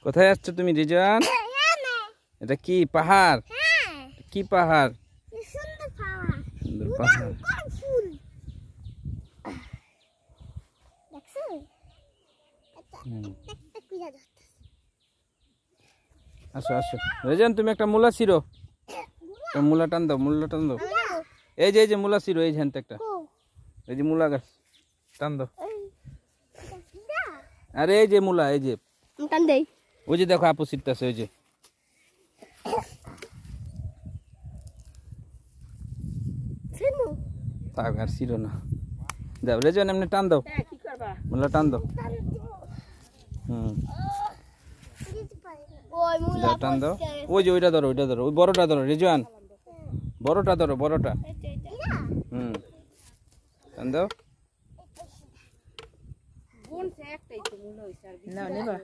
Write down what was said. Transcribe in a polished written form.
কোথায় আসছো তুমি রিজওয়ান? এটা কি পাহাড়? কি পাহাড়? সুন্দর পাহাড়। আসো আসো রিজওয়ান, তুমি একটা মূলা ছিড়ো। মূলা টান দাও, মূলা টান দাও। এই যে মূলা ছিড়ো, এই ঝ্যানতে একটা, এই যে মূলা গাছ টান দাও। আরে এই যে মূলা, এই যে টান দেই। ওই যে দেখো আপু ছিটতেছে, ওই যে থাক আর ছিড়ো না। দাও রেজওয়ান, এমনি টান দাও, মূলা টান দাও। দাও টান দাও। ওই যে ওইটা ধরো, ওইটা ধরো, ওই বড়টা ধরো রেজওয়ান, বড়টা ধরো, বড়টা। টান দাও। কোন সে একটাই তো মূল হইছে আর না নেবা